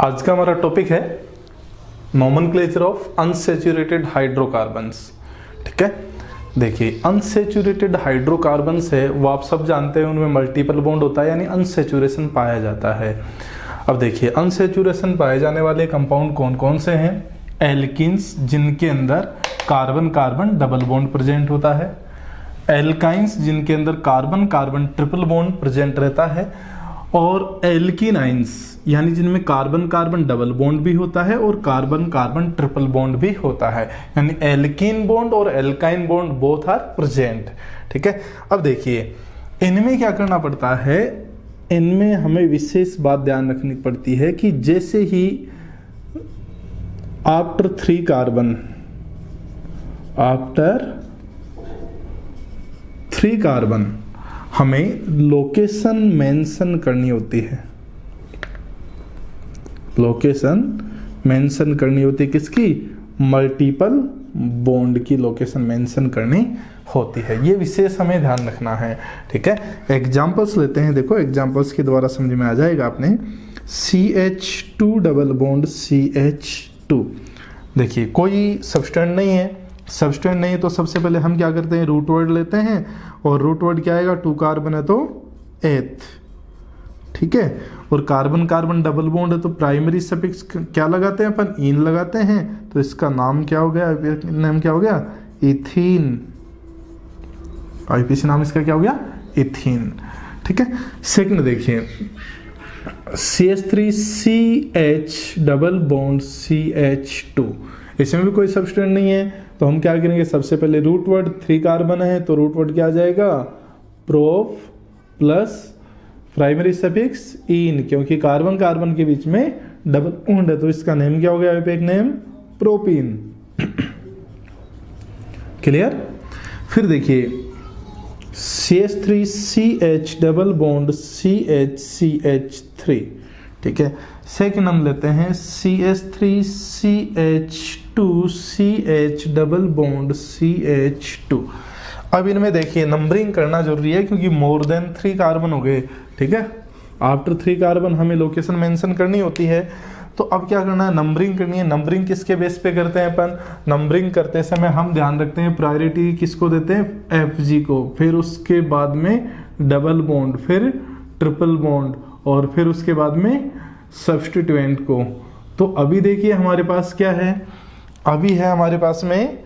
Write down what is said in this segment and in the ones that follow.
आज का हमारा टॉपिक है नोमेनक्लेचर ऑफ अनसैचुरेटेड हाइड्रोकार्बन्स। ठीक है, देखिए अनसैचुरेटेड हाइड्रोकार्बन्स है वो आप सब जानते हैं, उनमें मल्टीपल बॉन्ड होता है यानी अनसैचुरेशन पाया जाता है। अब देखिए अनसैचुरेशन पाए जाने वाले कंपाउंड कौन कौन से हैं। एल्किन्स जिनके अंदर carbon carbon double bond present होता है, एल्काइंस जिनके अंदर carbon carbon triple bond present रहता है, और एल्किनाइंस यानी जिनमें कार्बन कार्बन डबल बॉन्ड भी होता है और कार्बन कार्बन ट्रिपल बॉन्ड भी होता है, यानी एल्कीन बॉन्ड और alkyne bond both are present. ठीक है, अब देखिए इनमें क्या करना पड़ता है, इनमें हमें विशेष बात ध्यान रखनी पड़ती है कि जैसे ही आफ्टर 3 कार्बन हमें लोकेशन मेंशन करनी होती है। लोकेशन मेंशन करनी होती है किसकी? मल्टीपल बॉन्ड की लोकेशन मेंशन करनी होती है। ये विशेष हमें ध्यान रखना है। ठीक है, एग्जांपल्स लेते हैं। देखो एग्जांपल्स के द्वारा समझ में आ जाएगा आपने। CH2 double bond CH2। देखिए कोई सब्सटेंट नहीं है, सब्सटेंट नहीं है तो सबसे पहले हम क्या करते हैं, रूट वर्ड लेते हैं, और रूट वर्ड क्या आएगा, 2 कार्बन है तो एथ। ठीक है, और कार्बन कार्बन डबल बॉन्ड है तो प्राइमरी सफिक्स क्या लगाते हैं अपन, इन लगाते हैं, तो इसका नाम क्या हो गया, नाम क्या हो गया, इथीन। आईपीसी नाम इसका क्या हो गया, इथीन। ठीक है, सेकंड देखिए CH3CH डबल बॉन्ड CH2। इसमें भी कोई सब्सटेंट नहीं है तो हम क्या करेंगे, सबसे पहले रूट वर्ड 3 कार्बन है तो रूट वर्ड क्या आ जाएगा, प्रोप प्लस प्राइमरी सफिक्स इन, क्योंकि कार्बन कार्बन के बीच में डबल बॉन्ड है तो इसका नेम क्या हो गया, एक नेम प्रोपीन। क्लियर। फिर देखिए CH3CH डबल बॉन्ड CH3। ठीक है, सेकंड हम लेते हैं CH3CH2CH डबल बॉन्ड CH2। अब इनमें देखिए नंबरिंग करना जरूरी है क्योंकि मोर देन 3 कार्बन हो गए। ठीक है, आफ्टर 3 कार्बन हमें लोकेशन मेंशन करनी होती है, तो अब क्या करना है, नंबरिंग करनी है। नंबरिंग किसके बेस पे करते हैं अपन, नंबरिंग करते समय हम ध्यान रखते हैं प्रायोरिटी किसको देते हैं, FG को, फिर उसके बाद में डबल बॉन्ड, फिर ट्रिपल बॉन्ड, और फिर उसके बाद में सब्स्टिट्यूएंट को। तो अभी देखिए हमारे पास क्या है, अभी है हमारे पास में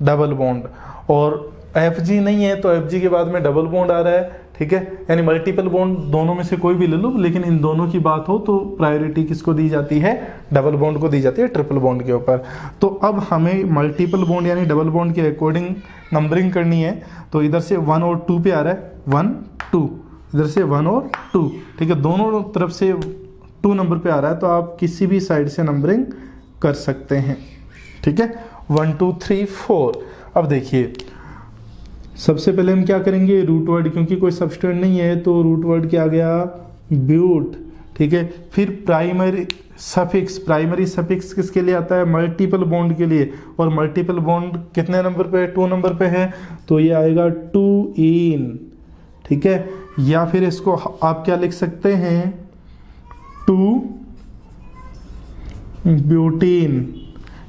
डबल बॉन्ड और FG नहीं है तो FG के बाद में डबल बॉन्ड आ रहा है। ठीक है, यानी मल्टीपल बॉन्ड दोनों में से कोई भी ले लो, लेकिन इन दोनों की बात हो तो प्रायोरिटी किसको दी जाती है, डबल बॉन्ड को दी जाती है ट्रिपल बॉन्ड के ऊपर। तो अब हमें मल्टीपल बॉन्ड यानी डबल बॉन्ड के अकॉर्डिंग नंबरिंग करनी है, तो इधर से 1 और 2 पे आ रहा है, 1 2, इधर से 1 और 2। ठीक है, दोनों तरफ से 2 नंबर पे आ रहा है तो आप किसी भी साइड से नंबरिंग कर सकते हैं। ठीक है, 1 2 3 4। अब देखिए सबसे पहले हम क्या करेंगे, रूट वर्ड, क्योंकि कोई सब्सटेंट नहीं है तो रूट वर्ड क्या आ गया, ब्यूट। ठीक है, फिर प्राइमरी सफिक्स किसके लिए आता है, मल्टीपल बॉन्ड के लिए, और मल्टीपल बॉन्ड कितने नंबर पे है, 2 नंबर पे है तो ये आएगा 2 इन। ठीक है, या फिर इसको आप क्या लिख सकते हैं, 2 ब्यूटीन।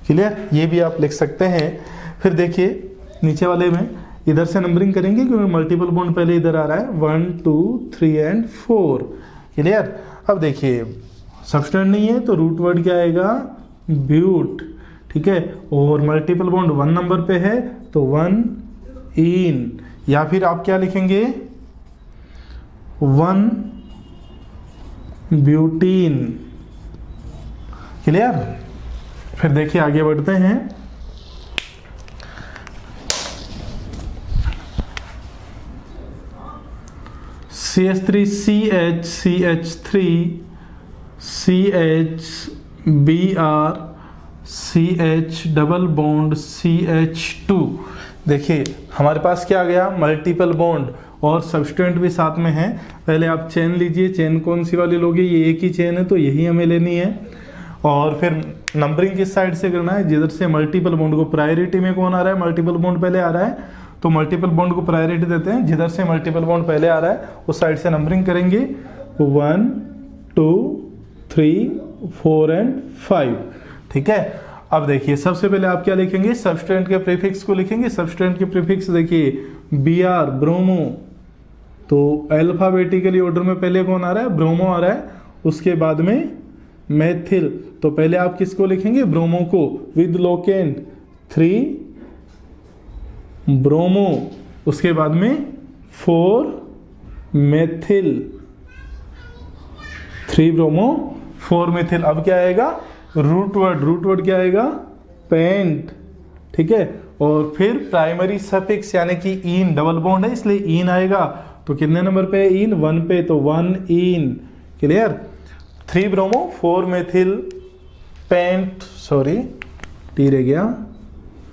क्लियर, ये भी आप लिख सकते हैं। फिर देखिए नीचे वाले में इधर से नंबरिंग करेंगे क्योंकि मल्टीपल बॉन्ड पहले इधर आ रहा है, 1 2 3 एंड 4। क्लियर। अब देखिए सब्सटेंट नहीं है तो रूट वर्ड क्या आएगा, ब्यूट। ठीक है, और मल्टीपल बॉन्ड 1 नंबर पे है तो 1 इन, या फिर आप क्या लिखेंगे, 1 ब्यूटीन। क्लियर। फिर देखिए आगे बढ़ते हैं। CH3CH CH3 CHBr CH double bond CH2। देखिए हमारे पास क्या आ गया, मल्टीपल बॉन्ड और सब्सटेंट भी साथ में है। पहले आप चेन लीजिए, चेन कौन सी वाली लोगे, ये एक ही चेन है तो यही हमें लेनी है। और फिर नंबरिंग किस साइड से करना है, जिधर से मल्टीपल बॉन्ड को प्रायोरिटी में कौन आ रहा है, मल्टीपल बॉन्ड पहले आ रहा है तो मल्टीपल बॉन्ड को प्रायोरिटी देते हैं, जिधर से मल्टीपल बॉन्ड पहले आ रहा है उस साइड से नंबरिंग करेंगे 1 2 3 4 एंड 5, ठीक है। अब देखिए सबसे पहले आप क्या लिखेंगे, सब्सटेंट के प्रीफिक्स को लिखेंगे। सब्सटेंट के प्रीफिक्स देखिए Br ब्रोमो, तो अल्फाबेटिकली ऑर्डर में पहले कौन आ रहा है, ब्रोमो आ रहा है, उसके बाद में मेथिल, तो पहले आप किसको लिखेंगे, ब्रोमो को, विद लोकेंट 3 ब्रोमो, उसके बाद में 4 मेथिल, 3 ब्रोमो 4 मेथिल। अब क्या आएगा, रूट वर्ड क्या आएगा, पेंट, ठीक है। और फिर प्राइमरी सफिक्स यानी कि इन, डबल बॉन्ड है इसलिए इन आएगा, तो कितने नंबर पे इन, 1 पे, तो 1 ene, clear. 3 bromo 4 methyl pent, sorry T रह गया,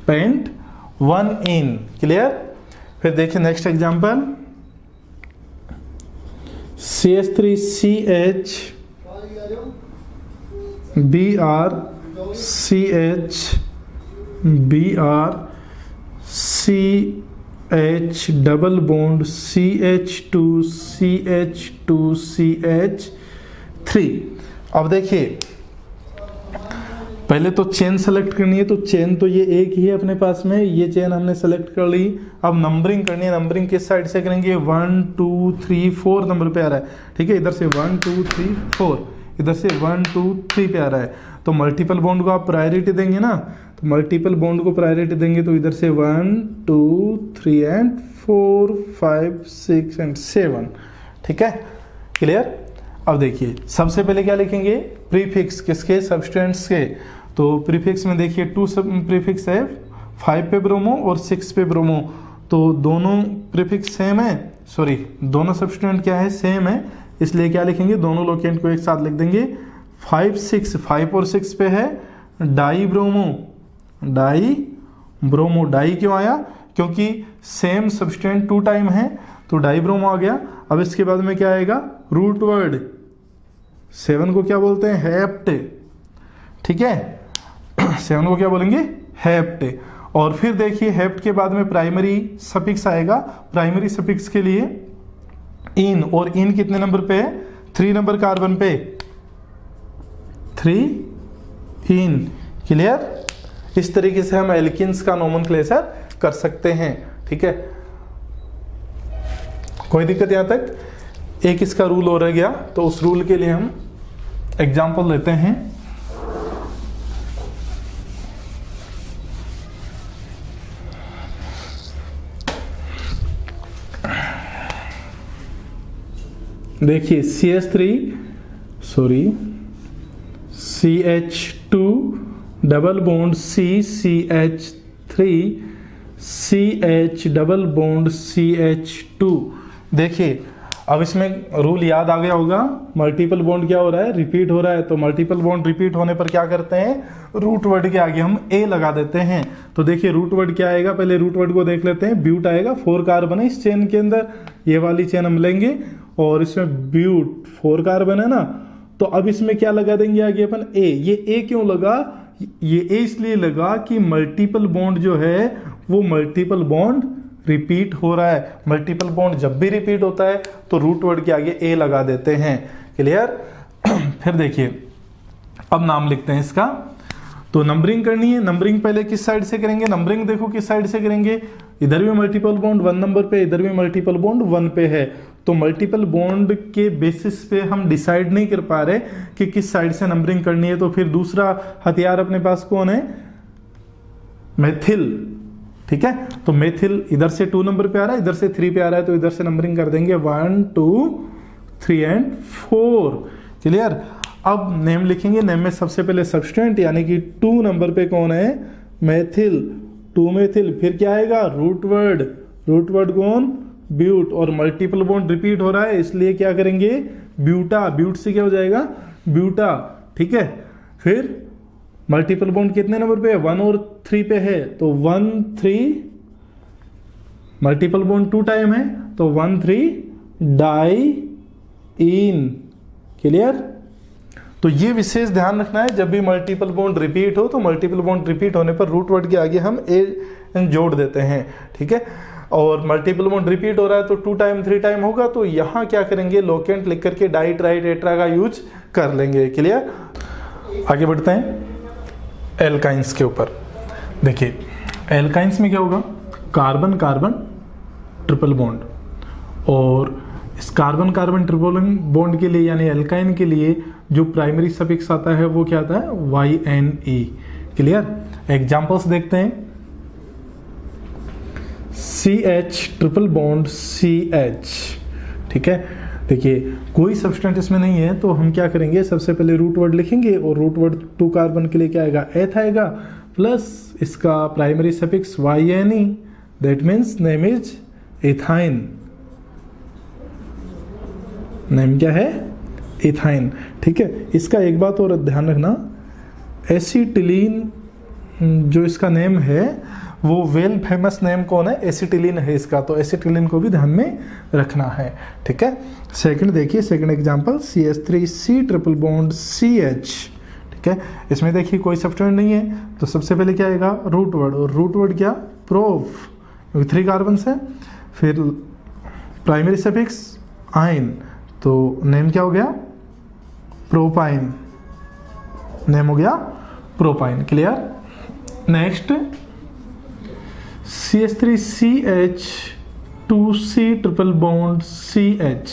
पेंट 1 इन, क्लियर। फिर देखिए next example, CH3CH Br CH Br CH double bond CH2 CH2 CH3। अब देखिए पहले तो चेन सेलेक्ट करनी है, तो चेन तो ये एक ही है अपने पास में, ये चेन हमने सेलेक्ट कर ली। अब नंबरिंग करनी है, नंबरिंग किस साइड से करेंगे, 1 2 3 4 नंबर पे आ रहा है, ठीक है। इधर से 1 2 3 4, इधर से 1 2 3 पे आ रहा है, तो मल्टीपल बॉन्ड को आप प्रायोरिटी देंगे ना, तो मल्टीपल बॉन्ड को प्रायोरिटी देंगे तो इधर से 1 2 3 एंड 4 5 6 एंड 7, ठीक है, क्लियर। अब देखिए सबसे पहले क्या लिखेंगे, प्रीफिक्स किसके, सब्सटेंट्स के। तो प्रीफिक्स में देखिए 2 सब प्रीफिक्स है, 5 पे ब्रोमो और 6 पे ब्रोमो, तो दोनों प्रीफिक्स सेम है, सॉरी दोनों सब्सटेंट क्या है, सेम है, इसलिए क्या लिखेंगे, दोनों लोकेंट को एक साथ लिख देंगे। 5 6, 5 और 6 पे है di bromo, di bromo, di क्यों आया, क्योंकि सेम सब्सटेंट 2 टाइम है, तो डाई ब्रोमो आ गया। अब इसके बाद में क्या आएगा, रूट वर्ड, 7 को क्या बोलते हैं, हेप्ट, ठीक है 7 को क्या बोलेंगे, हेप्ट। और फिर देखिए हेप्ट के बाद में प्राइमरी सफिक्स आएगा, प्राइमरी सफिक्स के लिए इन, और इन कितने नंबर पे है, 3 नंबर कार्बन पे, 3 इन, क्लियर। इस तरीके से हम एल्किन्स का नोमेनक्लेचर कर सकते हैं, ठीक है। कोई दिक्कत यहां तक, एक इसका रूल और रह गया, तो उस रूल के लिए हम एग्जांपल लेते हैं। देखिए CH2 double bond CH3 CH double bond CH2। देखिए अब इसमें रूल याद आ गया होगा, मल्टीपल बॉन्ड क्या हो रहा है, रिपीट हो रहा है, तो मल्टीपल बॉन्ड रिपीट होने पर क्या करते हैं, रूट वर्ड के आगे हम ए लगा देते हैं। तो देखिए रूट वर्ड क्या आएगा, पहले रूट वर्ड को देख लेते हैं। ब्यूट आएगा, 4 कार्बन है इस चेन के अंदर, ये वाली चेन हम लेंगे और इसमें ब्यूट 4 कार्बन है ना, तो अब इसमें क्या लगा देंगे आगे अपन, ए। ये ए क्यों लगा, ये ए इसलिए लगा कि मल्टीपल बॉन्ड जो है वो मल्टीपल बॉन्ड रिपीट हो रहा है। मल्टीपल बॉन्ड जब भी रिपीट होता है तो रूट वर्ड के आगे ए लगा देते हैं, क्लियर। फिर देखिए अब नाम लिखते हैं इसका, तो नंबरिंग करनी है। नंबरिंग पहले किस साइड से करेंगे, नंबरिंग देखो किस साइड से करेंगे, इधर भी मल्टीपल बॉन्ड 1 नंबर पे, इधर भी मल्टीपल बॉन्ड 1 पे है, तो मल्टीपल बॉन्ड के बेसिस पे हम डिसाइड नहीं कर पा रहे कि किस साइड से नंबरिंग करनी है। तो फिर दूसरा हथियार अपने पास कौन है, मेथिल, ठीक है। तो मेथिल इधर से 2 नंबर पे आ रहा है, इधर से 3 पे आ रहा है, तो इधर से नंबरिंग कर देंगे 1 2 3 एंड 4, क्लियर। अब नेम लिखेंगे, नेम में सबसे पहले सब्सटेंट यानी कि 2 नंबर पे कौन है, मेथिल, 2 मेथिल। फिर क्या आएगा, रूट वर्ड, रूट वर्ड कौन, ब्यूट, और मल्टीपल बॉन्ड रिपीट हो रहा है इसलिए क्या करेंगे, ब्यूटा, ब्यूट से क्या हो जाएगा, ब्यूटा, ठीक है। फिर मल्टीपल बॉन्ड कितने नंबर पे है, 1 और 3 पे है, तो 1 3, मल्टीपल बॉन्ड 2 टाइम है तो 1 3 डाई इन, क्लियर। तो ये विशेष ध्यान रखना है, जब भी मल्टीपल बॉन्ड रिपीट हो तो मल्टीपल बॉन्ड रिपीट होने पर रूट वर्ड के आगे हम ए जोड़ देते हैं, ठीक है। और मल्टीपल बॉन्ड रिपीट हो रहा है तो 2 टाइम 3 टाइम होगा, तो यहां क्या करेंगे, लोकेंट लिख करके डाई ट्राई टेट्रा का यूज कर लेंगे, क्लियर। आगे बढ़ते हैं एल्काइंस के ऊपर। देखिए एल्काइंस में क्या होगा, कार्बन कार्बन ट्रिपल बॉन्ड, और इस कार्बन कार्बन ट्रिपल बॉन्ड के लिए यानी एल्काइन के लिए जो प्राइमरी सफिक्स आता है वो क्या आता है, YNE। क्लियर। एग्जांपल्स देखते हैं, CH ट्रिपल बॉन्ड CH। ठीक है, देखिए कोई सब्सटेंट इसमें नहीं है तो हम क्या करेंगे, सबसे पहले रूट वर्ड लिखेंगे और रूट वर्ड 2 कार्बन के लिए क्या आएगा, एथ आएगा, प्लस इसका primary suffix YNE, that means name is ethyne. Name क्या है, एथाइन। ठीक है, इसका एक बात और ध्यान रखना, एसिटिलीन जो इसका नेम है वो वेल फेमस नेम कौन है, एसिटिलीन है इसका, तो एसिटिलीन को भी ध्यान में रखना है। ठीक है, सेकंड देखिए, second example CH3C triple bond CH। ठीक है, इसमें देखिए कोई सब्सटेंट नहीं है तो सबसे पहले क्या आएगा, रूट वर्ड, और रूट वर्ड क्या, प्रोप, 3 कार्बन है, फिर प्राइमरी सफिक्स आइन, तो नेम क्या हो गया, प्रोपाइन। नेम हो गया propyne. Clear. Next CH3CH2C triple bond CH।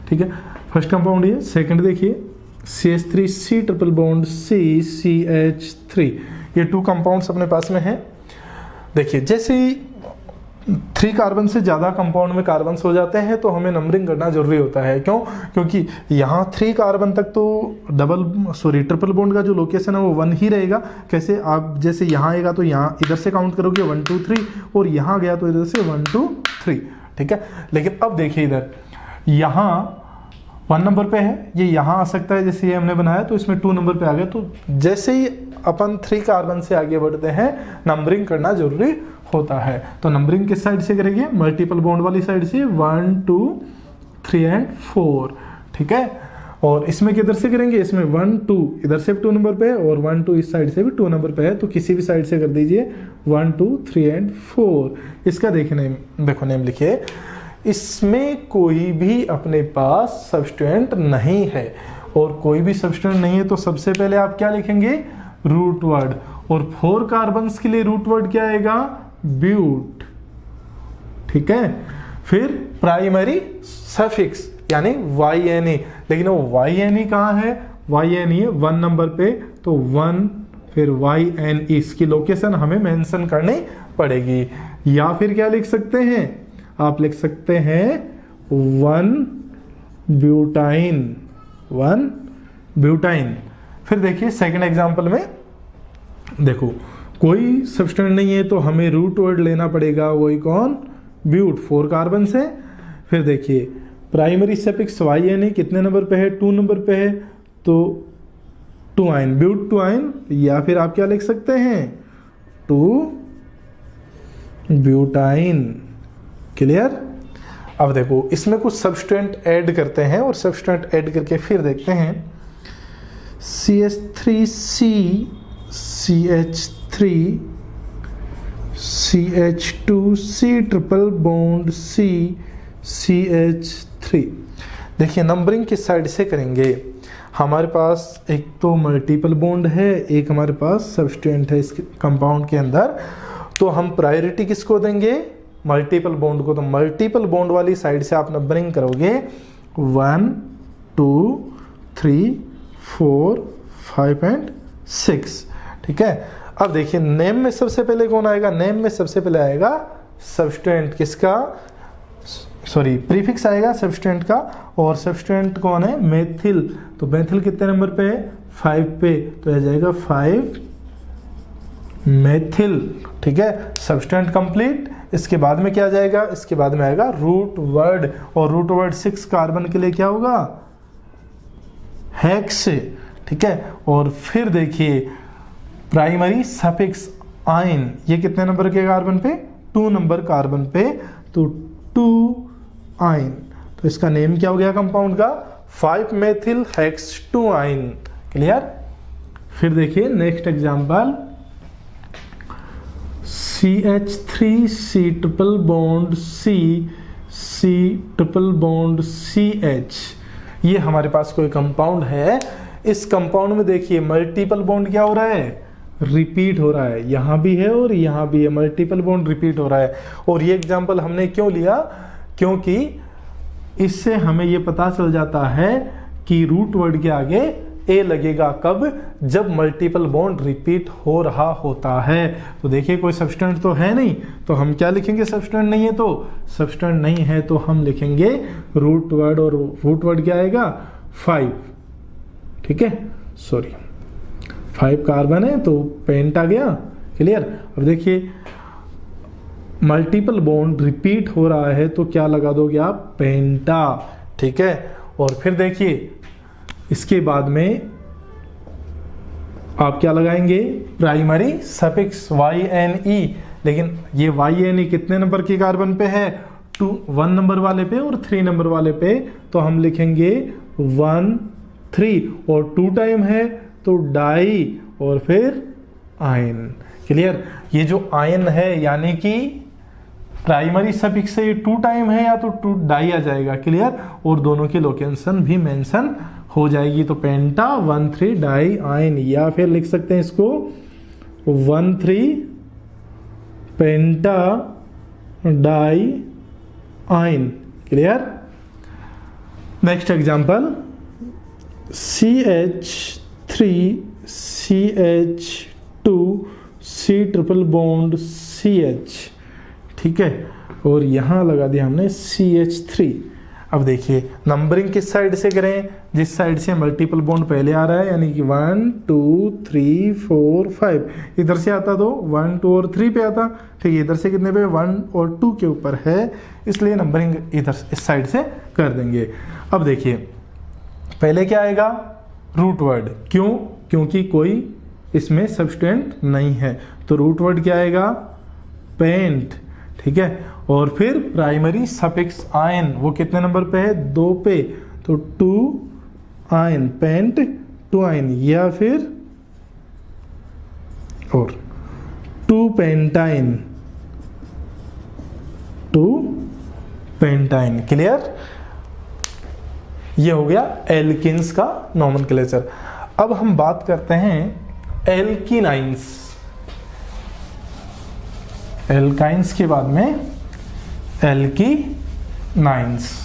ठीक है, फर्स्ट कंपाउंड ये। सेकंड देखिए CH3C ट्रिपल बॉन्ड CH3। ये 2 कंपाउंड्स अपने पास में हैं। देखिए जैसे ही 3 कार्बन से ज़्यादा कंपाउंड में कार्बन्स हो जाते हैं तो हमें नंबरिंग करना जरूरी होता है। क्यों, क्योंकि यहाँ 3 कार्बन तक तो ट्रिपल बॉन्ड का जो लोकेशन है वो 1 ही रहेगा। कैसे, आप जैसे यहाँ आएगा तो यहाँ इधर से काउंट करोगे 1 2 3, और यहाँ गया तो इधर से 1 2 3। ठीक है, लेकिन अब देखिए इधर यहाँ 1 नंबर पे है, ये यहाँ आ सकता है, जैसे ये हमने बनाया तो इसमें 2 नंबर पे आ गया। तो जैसे ही अपन 3 कार्बन से आगे बढ़ते हैं नंबरिंग करना जरूरी होता है। तो नंबरिंग किस साइड से करेंगे, मल्टीपल बॉन्ड वाली साइड से, 1 2 3 एंड 4। ठीक है, और इसमें किधर से करेंगे, इसमें 1 2 इधर से भी 2 नंबर पे है और 1 2 इस साइड से भी 2 नंबर पे है, तो किसी भी साइड से कर दीजिए 1 2 3 एंड 4। इसका देखिए नेम, देखो नेम लिखिए, इसमें कोई भी अपने पास सब्सटेंट नहीं है, और कोई भी सब्सटेंट नहीं है तो सबसे पहले आप क्या लिखेंगे, रूट वर्ड, और 4 कार्बन्स के लिए रूट वर्ड क्या आएगा, ब्यूट। ठीक है, फिर प्राइमरी सफिक्स यानी YNE, लेकिन वो YNE कहाँ है, YNE 1 नंबर पे, तो 1 फिर YNE, इसकी लोकेशन हमें मेंशन करनी पड़ेगी। या फिर क्या लिख सकते हैं, आप लिख सकते हैं 1 ब्यूटाइन। फिर देखिए सेकंड एग्जांपल में, देखो कोई सब्सटेंट नहीं है तो हमें रूट वर्ड लेना पड़ेगा, वही कौन, ब्यूट, 4 कार्बन से। फिर देखिए प्राइमरी सफिक्स YNE कितने नंबर पे है, 2 नंबर पे है, तो 2 आइन, ब्यूट 2 आइन, या फिर आप क्या लिख सकते हैं, 2 ब्यूटाइन। क्लियर। अब देखो इसमें कुछ सब्सटेंट ऐड करते हैं, और सब्सटेंट ऐड करके फिर देखते हैं, CH3C CH3 CH2C triple bond CH3। देखिए नंबरिंग किस साइड से करेंगे, हमारे पास एक तो मल्टीपल बॉन्ड है, एक हमारे पास सब्सटेंट है इस कंपाउंड के अंदर, तो हम प्रायोरिटी किसको देंगे, मल्टीपल बॉन्ड को। तो मल्टीपल बॉन्ड वाली साइड से आप नंबरिंग करोगे 1 2 3 4 5 एंड 6। ठीक है, अब देखिए नेम में सबसे पहले कौन आएगा, नेम में सबसे पहले आएगा सब्सटेंट किसका, प्रीफिक्स आएगा सब्सटेंट का, और सब्सटेंट कौन है, मेथिल। तो मेथिल कितने नंबर पे है, 5 पे, तो आ जाएगा 5 मेथिल। ठीक है, सब्सटेंट कंप्लीट। इसके बाद में क्या जाएगा, इसके बाद में आएगा रूट वर्ड, और रूट वर्ड 6 कार्बन के लिए क्या होगा, हेक्स। ठीक है, और फिर देखिए प्राइमरी सफिक्स आइन, ये कितने नंबर के कार्बन पे, 2 नंबर कार्बन पे, तो 2 आइन। तो इसका नेम क्या हो गया कंपाउंड का, 5 मेथिल हेक्स 2 आइन। क्लियर। फिर देखिए next example, CH3C triple bond C triple bond CH। ये हमारे पास कोई कंपाउंड है, इस कंपाउंड में देखिए मल्टीपल बॉन्ड क्या हो रहा है, रिपीट हो रहा है, यहां भी है और यहां भी है, मल्टीपल बॉन्ड रिपीट हो रहा है। और ये एग्जांपल हमने क्यों लिया, क्योंकि इससे हमें ये पता चल जाता है कि रूट वर्ड के आगे ए लगेगा कब, जब मल्टीपल बॉन्ड रिपीट हो रहा होता है। तो देखिए कोई सब्स्टिट्यूएंट तो है नहीं, तो हम क्या लिखेंगे, सब्स्टिट्यूएंट नहीं है तो, सब्स्टिट्यूएंट नहीं है तो हम लिखेंगे रूट वर्ड, और रूट वर्ड क्या आएगा 5, ठीक है, सॉरी 5 कार्बन है तो पेंट आ गया, क्लियर। अब देखिए मल्टीपल बॉन्ड रिपीट हो रहा है तो क्या लगा दोगे आप, पेंटा, ठीक है। और फिर देखिए इसके बाद में आप क्या लगाएंगे, प्राइमरी सफिक्स YNE, लेकिन ये YNE कितने नंबर के कार्बन पे है, 1 नंबर वाले पे और 3 नंबर वाले पे, तो हम लिखेंगे 1 3, और 2 टाइम है तो डाई और फिर आयन, क्लियर। ये जो आयन है यानी कि प्राइमरी सफिक्स से 2 टाइम है या तो 2 डाई आ जाएगा, क्लियर, और दोनों की लोकेशन भी मेंशन हो जाएगी। तो पेंटा 1,3 डाई आयन, या फिर लिख सकते हैं इसको 1,3 penta di yne, clear. Next example CH3 CH2 C triple bond CH, ठीक है, और यहां लगा दिया हमने CH3। अब देखिए नंबरिंग किस साइड से करें, जिस साइड से मल्टीपल बॉन्ड पहले आ रहा है, यानी कि 1 2 3 4 5, इधर से आता तो 1 2 और 3 पे आता, ठीक है, इधर से कितने पे 1 और 2 के ऊपर है, इसलिए नंबरिंग इधर इस साइड से कर देंगे। अब देखिए पहले क्या आएगा, रूट वर्ड, क्यों, क्योंकि कोई इसमें सब्स्टिट्यूएंट नहीं है, तो रूट वर्ड क्या आएगा, पेंट, ठीक है। और फिर प्राइमरी सफिक्स आयन, वो कितने नंबर पे है, 2 पे, तो 2 आयन, पेंट 2 आयन, या फिर और 2 पेंटाइन, 2 पेंटाइन, क्लियर। ये हो गया एल्किन्स का नोमेनक्लेचर। अब हम बात करते हैं एल्किनाइंस, एल्काइंस के बाद में एल्किनाइंस।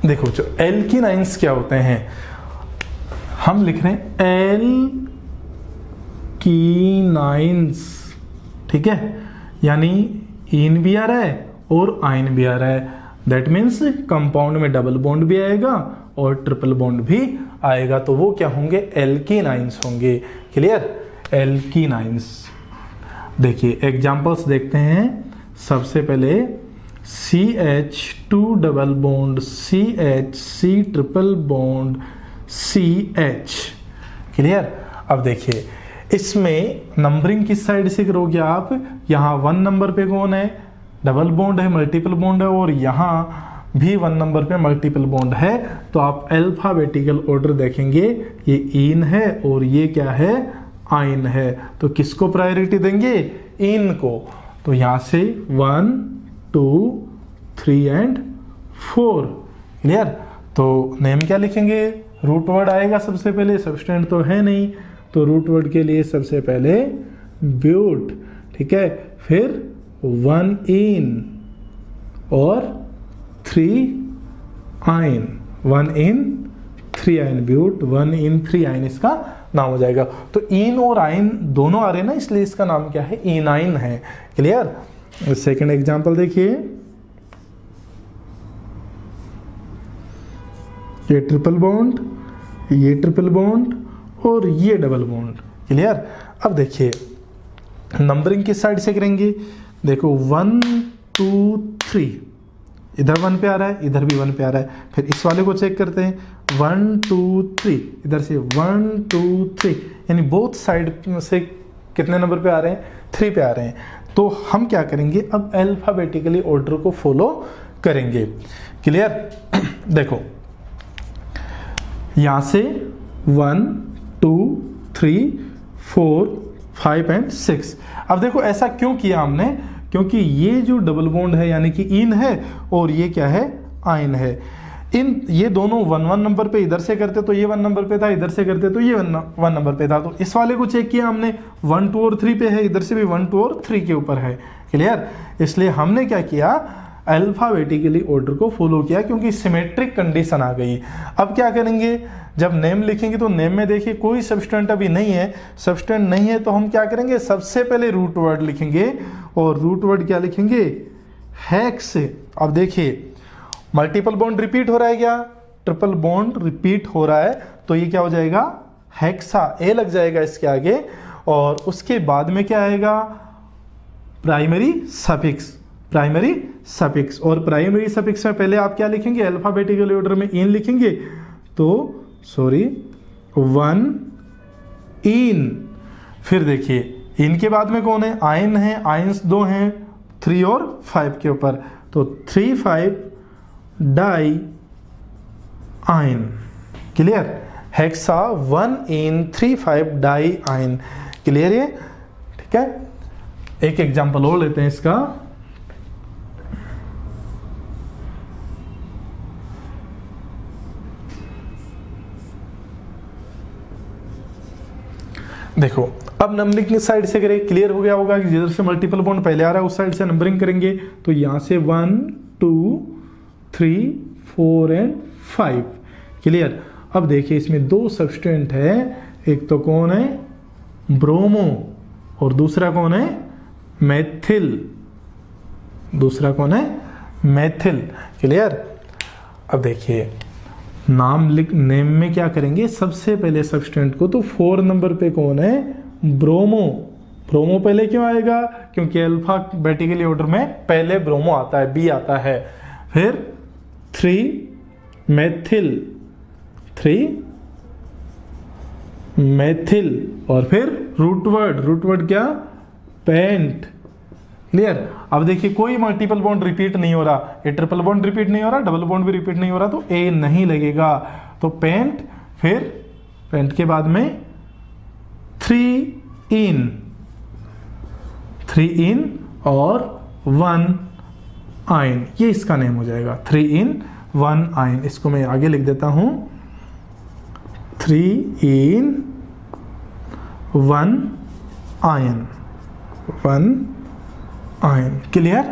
देखो जो एल्किनाइंस क्या होते हैं, हम लिख रहे हैं एल्किनाइंस, ठीक है, यानी इन भी आ रहा है और आइन भी आ रहा है, दैट मीन्स कंपाउंड में डबल बॉन्ड भी आएगा और ट्रिपल बॉन्ड भी आएगा, तो वो क्या होंगे, एल्किनाइंस होंगे, क्लियर, एल्किनाइंस। देखिए एग्जांपल्स देखते हैं। सबसे पहले CH2 double bond CH, C triple bond CH, clear. अब देखिए इसमें नंबरिंग किस साइड से करोगे आप, यहाँ 1 नंबर पे कौन है, डबल बॉन्ड है, मल्टीपल बॉन्ड है, और यहाँ भी 1 नंबर पे मल्टीपल बॉन्ड है, तो आप अल्फाबेटिकल ऑर्डर देखेंगे, ये इन है और ये क्या है, आइन है, तो किसको प्रायोरिटी देंगे, इन को। तो यहाँ से 1 2 3 एंड 4, क्लियर। तो नेम क्या लिखेंगे, रूट वर्ड आएगा सबसे पहले, सब्स्टिट्यूएंट तो है नहीं, तो रूट वर्ड के लिए सबसे पहले ब्यूट, ठीक है, फिर 1 इन और 3 आइन, 1 इन 3 आइन, ब्यूट 1 इन 3 आइन इसका नाम हो जाएगा। तो इन और आइन दोनों आ रहे हैं ना, इसलिए इसका नाम क्या है, इनाइन है, क्लियर। सेकंड एग्जांपल देखिए, ये ट्रिपल बॉन्ड, ये ट्रिपल बॉन्ड और ये डबल बॉन्ड, क्लियर। अब देखिए नंबरिंग किस साइड से करेंगे, देखो 1 2 3, इधर 1 पे आ रहा है, इधर भी 1 पे आ रहा है, फिर इस वाले को चेक करते हैं, 1 2 3, इधर से 1 2 3, यानी बोथ साइड से कितने नंबर पे आ रहे हैं, 3 पे आ रहे हैं। तो हम क्या करेंगे, अब अल्फाबेटिकली ऑर्डर को फॉलो करेंगे, क्लियर। देखो यहां से 1 2 3 4 5 एंड 6। अब देखो ऐसा क्यों किया हमने, क्योंकि ये जो डबल बॉन्ड है यानी कि इन है और ये क्या है, आयन है। ये दोनों 1 1 नंबर पे इधर से करते तो ये 1 नंबर पे था, इधर से करते तो ये 1 नंबर पे था। तो इस वाले को चेक किया हमने 1 2 और 3 पे है, इधर से भी 1 2 और 3 के ऊपर है। क्लियर। इसलिए हमने क्या किया, अल्फाबेटिकली ऑर्डर को फॉलो किया क्योंकि सिमेट्रिक कंडीशन आ गई। अब क्या करेंगे, जब नेम लिखेंगे तो नेम में देखिए कोई सब्सटेंट अभी नहीं है, सब्सटेंट नहीं है तो हम क्या करेंगे, सबसे पहले रूट वर्ड लिखेंगे और रूट वर्ड क्या लिखेंगे, हेक्स। अब देखिए मल्टीपल बॉन्ड रिपीट हो रहा है क्या, ट्रिपल बॉन्ड रिपीट हो रहा है तो ये क्या हो जाएगा, हेक्सा, ए लग जाएगा इसके आगे। और उसके बाद में क्या आएगा, प्राइमरी सफिक्स, प्राइमरी सफिक्स। और प्राइमरी सफिक्स में पहले आप क्या लिखेंगे, अल्फाबेटिकल ऑर्डर में इन लिखेंगे, तो सॉरी 1 इन। फिर देखिए इन के बाद में कौन है, आयन है, आयंस 2 हैं 3 और 5 के ऊपर, तो 3 5 डाई आयन। क्लियर, हेक्सा 1 इन 3 5 डाई आयन। क्लियर ये, ठीक है। एक एग्जांपल और लेते हैं इसका। देखो अब नंबरिंग किस साइड से करें, क्लियर हो गया होगा कि जिधर से मल्टीपल बॉन्ड पहले आ रहा है उस साइड से नंबरिंग करेंगे। तो यहां से 1 2 3 4 एंड 5। क्लियर। अब देखिए इसमें 2 सब्सटेंट है, एक तो कौन है, ब्रोमो, और दूसरा कौन है, मेथिल। दूसरा कौन है, मेथिल। क्लियर। अब देखिए नाम लिख, नेम में क्या करेंगे, सबसे पहले सब्सटेंट को, तो 4 नंबर पे कौन है, ब्रोमो। ब्रोमो पहले क्यों आएगा, क्योंकि अल्फाबेटिकली ऑर्डर में पहले ब्रोमो आता है, बी आता है। फिर 3 मेथिल, 3 मेथिल, और फिर रूट वर्ड क्या, पेंट। क्लियर। अब देखिए कोई मल्टीपल बॉन्ड रिपीट नहीं हो रहा, ये ट्रिपल बॉन्ड रिपीट नहीं हो रहा, डबल बॉन्ड भी रिपीट नहीं हो रहा, तो ए नहीं लगेगा। तो पेंट, फिर पेंट के बाद में 3 इन और 1 आयन, ये इसका नेम हो जाएगा, 3 इन 1 आयन। इसको मैं आगे लिख देता हूं, 3 इन 1 आयन, 1 आयन। क्लियर।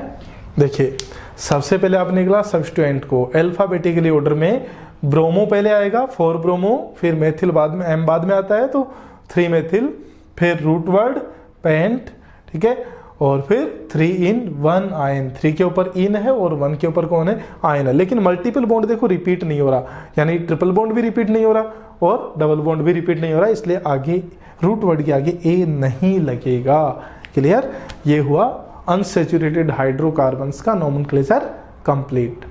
देखिए सबसे पहले आपने निकला सब्स्टिट्यूएंट को, अल्फाबेटिकली ऑर्डर में ब्रोमो पहले आएगा, 4 ब्रोमो, फिर मेथिल बाद में, एम बाद में आता है तो 3 मेथिल, फिर रूट वर्ड पेंट, ठीक है, और फिर 3 इन 1 आयन। 3 के ऊपर इन है और 1 के ऊपर कौन है, आयन है। लेकिन मल्टीपल बॉन्ड देखो रिपीट नहीं हो रहा, यानी ट्रिपल बॉन्ड भी रिपीट नहीं हो रहा और डबल बॉन्ड भी रिपीट नहीं हो रहा, इसलिए आगे रूट वर्ड के आगे ए नहीं लगेगा। क्लियर। ये हुआ अनसैचुरेटेड हाइड्रोकार्बन्स का नोमेनक्लेचर कंप्लीट।